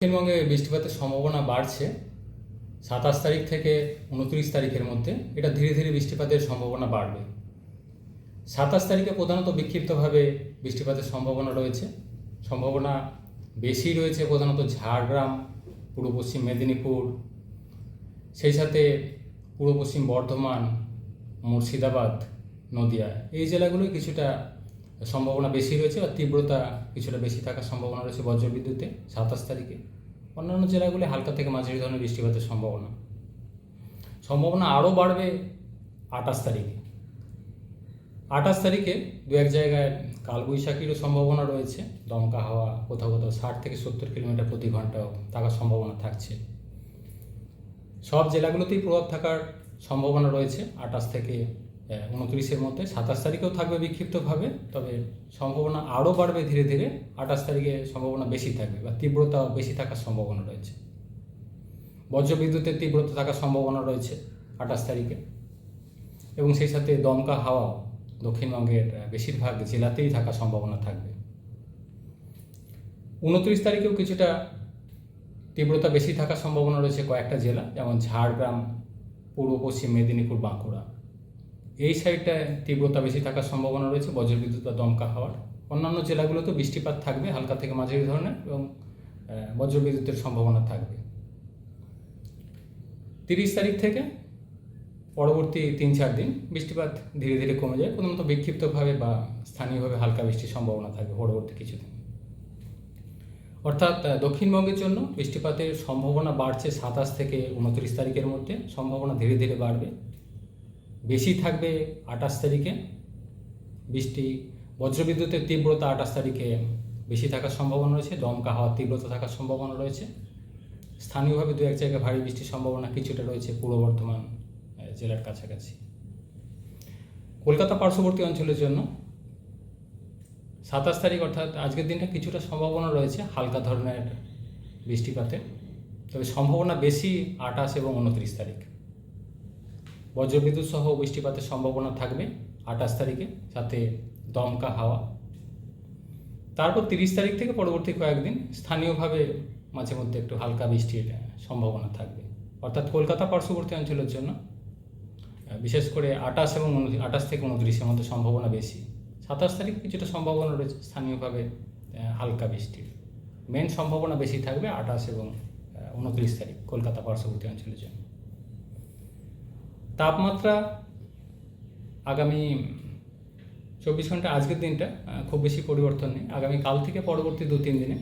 দক্ষিণবঙ্গে বৃষ্টিপাতের সম্ভাবনা বাড়ছে 27 তারিখ থেকে 29 তারিখের মধ্যে। এটা ধীরে ধীরে বৃষ্টিপাতের সম্ভাবনা বাড়বে। 27 তারিখে প্রধানত বিক্ষিপ্তভাবে বৃষ্টিপাতের সম্ভাবনা রয়েছে। সম্ভাবনা বেশি রয়েছে প্রধানত ঝাড়গ্রাম, পূর্ব পশ্চিম মেদিনীপুর, সেই সাথে পূর্ব পশ্চিম বর্ধমান, মুর্শিদাবাদ, নদিয়া, এই জেলাগুলোয় কিছুটা সম্ভাবনা বেশি রয়েছে বা তীব্রতা কিছুটা বেশি থাকার সম্ভাবনা রয়েছে বজ্রবিদ্যুতে 27 তারিখে। অন্যান্য জেলাগুলি হালকা থেকে মাঝারি ধরনের বৃষ্টিপাতের সম্ভাবনা আরও বাড়বে 28 তারিখে। 28 তারিখে দু এক জায়গায় কালবৈশাখীরও সম্ভাবনা রয়েছে। দমকা হাওয়া কোথাও কোথাও 60 থেকে 70 কিলোমিটার প্রতি ঘন্টাও থাকার সম্ভাবনা থাকছে। সব জেলাগুলোতেই প্রভাব থাকার সম্ভাবনা রয়েছে 28 থেকে 29-এর মধ্যে। 27 তারিখেও থাকবে বিক্ষিপ্তভাবে, তবে সম্ভাবনা আরও বাড়বে ধীরে ধীরে। 28 তারিখে সম্ভাবনা বেশি থাকবে বা তীব্রতা বেশি থাকার সম্ভাবনা রয়েছে। বজ্রবিদ্যুতের তীব্রতা থাকার সম্ভাবনা রয়েছে 28 তারিখে, এবং সেই সাথে দমকা হাওয়াও দক্ষিণবঙ্গের বেশিরভাগ জেলাতেই থাকার সম্ভাবনা থাকবে। 29 তারিখেও কিছুটা তীব্রতা বেশি থাকার সম্ভাবনা রয়েছে কয়েকটা জেলা, যেমন ঝাড়গ্রাম, পূর্ব পশ্চিম মেদিনীপুর, বাঁকুড়া, এই সাইডটায় তীব্রতা বেশি থাকার সম্ভাবনা রয়েছে বজ্রবিদ্যুৎ বা দমকা হাওয়ার। অন্যান্য জেলাগুলোতেও বৃষ্টিপাত থাকবে হালকা থেকে মাঝারি ধরনের, এবং বজ্রবিদ্যুতের সম্ভাবনা থাকবে। 30 তারিখ থেকে পরবর্তী 3-4 দিন বৃষ্টিপাত ধীরে ধীরে কমে যায়। প্রধানত বিক্ষিপ্তভাবে বা স্থানীয়ভাবে হালকা বৃষ্টির সম্ভাবনা থাকবে পরবর্তী কিছুদিন। অর্থাৎ দক্ষিণবঙ্গের জন্য বৃষ্টিপাতের সম্ভাবনা বাড়ছে 27 থেকে 29 তারিখের মধ্যে। সম্ভাবনা ধীরে ধীরে বাড়বে, বেশি থাকবে 28 তারিখে বৃষ্টি। বজ্রবিদ্যুতের তীব্রতা 28 তারিখে বেশি থাকার সম্ভাবনা রয়েছে। দমকা হাওয়ার তীব্রতা থাকার সম্ভাবনা রয়েছে। স্থানীয়ভাবে দু এক জায়গায় ভারী বৃষ্টির সম্ভাবনা কিছুটা রয়েছে পূর্ব বর্ধমান জেলার কাছাকাছি। কলকাতা পার্শ্ববর্তী অঞ্চলের জন্য 27 তারিখ অর্থাৎ আজকের দিনটা কিছুটা সম্ভাবনা রয়েছে হালকা ধরনের বৃষ্টিপাতের, তবে সম্ভাবনা বেশি 28 এবং 29 তারিখ। বজ্রবিদ্যুৎ সহ বৃষ্টিপাতের সম্ভাবনা থাকবে 28 তারিখে, সাথে দমকা হাওয়া। তারপর 30 তারিখ থেকে পরবর্তী কয়েকদিন স্থানীয়ভাবে মাঝে মধ্যে একটু হালকা বৃষ্টির সম্ভাবনা থাকবে। অর্থাৎ কলকাতা পার্শ্ববর্তী অঞ্চলের জন্য বিশেষ করে 28 থেকে 29-এর মধ্যে সম্ভাবনা বেশি। 27 তারিখ কিছুটা সম্ভাবনা রয়েছে স্থানীয়ভাবে হালকা বৃষ্টির। মেন সম্ভাবনা বেশি থাকবে 28 এবং 29 তারিখ কলকাতা পার্শ্ববর্তী অঞ্চলের জন্য। তাপমাত্রা আগামী 24 ঘন্টা, আজকের দিনটা খুব বেশি পরিবর্তন নেই। আগামী কাল থেকে পরবর্তী 2-3 দিনে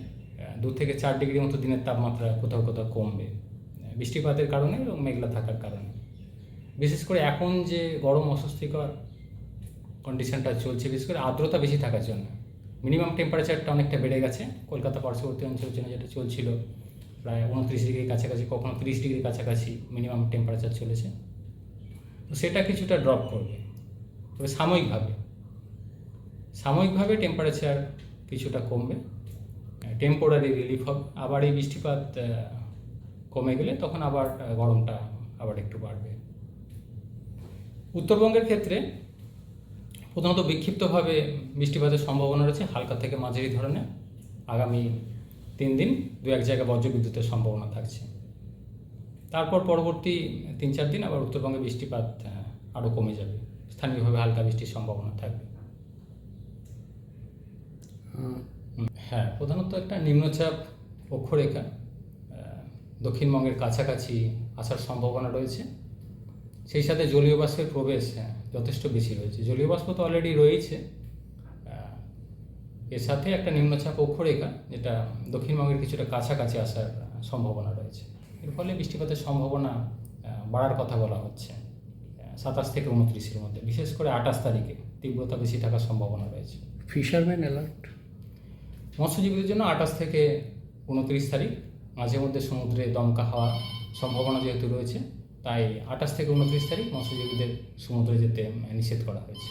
2 থেকে 4 ডিগ্রি মতো দিনের তাপমাত্রা কোথাও কোথাও কমবে বৃষ্টিপাতের কারণে এবং মেঘলা থাকার কারণে। বিশেষ করে এখন যে গরম অস্বস্তিকর কন্ডিশনটা চলছে, বিশেষ করে আর্দ্রতা বেশি থাকার জন্য মিনিমাম টেম্পারেচারটা অনেকটা বেড়ে গেছে। কলকাতা পার্শ্ববর্তী অঞ্চলের জন্য যেটা চলছিল প্রায় 29 ডিগ্রির কাছাকাছি, কখনো 30 ডিগ্রির কাছাকাছি মিনিমাম টেম্পারেচার চলেছে, তো সেটা কিছুটা ড্রপ করবে। তবে সাময়িকভাবে টেম্পারেচার কিছুটা কমবে, টেম্পোরারি রিলিফ হবে। আবার এই বৃষ্টিপাত কমে গেলে তখন আবার গরমটা আবার একটু বাড়বে। উত্তরবঙ্গের ক্ষেত্রে প্রধানত বিক্ষিপ্তভাবে বৃষ্টিপাতের সম্ভাবনা রয়েছে হালকা থেকে মাঝারি ধরনের। আগামী 3 দিন দু এক জায়গায় বজ্রবিদ্যুতের সম্ভাবনা থাকছে। তারপর পরবর্তী 3-4 দিন আবার উত্তরবঙ্গে বৃষ্টিপাত আরও কমে যাবে, স্থানীয়ভাবে হালকা বৃষ্টির সম্ভাবনা থাকবে। হ্যাঁ, প্রধানত একটা নিম্নচাপ অক্ষরেখা দক্ষিণবঙ্গের কাছাকাছি আসার সম্ভাবনা রয়েছে। সেই সাথে জলীয় বাষ্পের প্রবেশ যথেষ্ট বেশি রয়েছে। জলীয় বাষ্প তো অলরেডি রয়েছে, এর সাথে একটা নিম্নচাপ অক্ষরেখা যেটা দক্ষিণবঙ্গের কিছুটা কাছাকাছি আসার সম্ভাবনা রয়েছে। এর ফলে বৃষ্টিপাতের সম্ভাবনা বাড়ার কথা বলা হচ্ছে 27 থেকে 29-এর মধ্যে। বিশেষ করে 28 তারিখে তীব্রতা বেশি থাকার সম্ভাবনা রয়েছে। ফিশারম্যান অ্যালার্ট মৎস্যজীবীদের জন্য 28 থেকে 29 তারিখ মাঝে মধ্যে সমুদ্রে দমকা হওয়ার সম্ভাবনা যেহেতু রয়েছে, তাই 28 থেকে 29 তারিখ মৎস্যজীবীদের সমুদ্রে যেতে নিষেধ করা হয়েছে।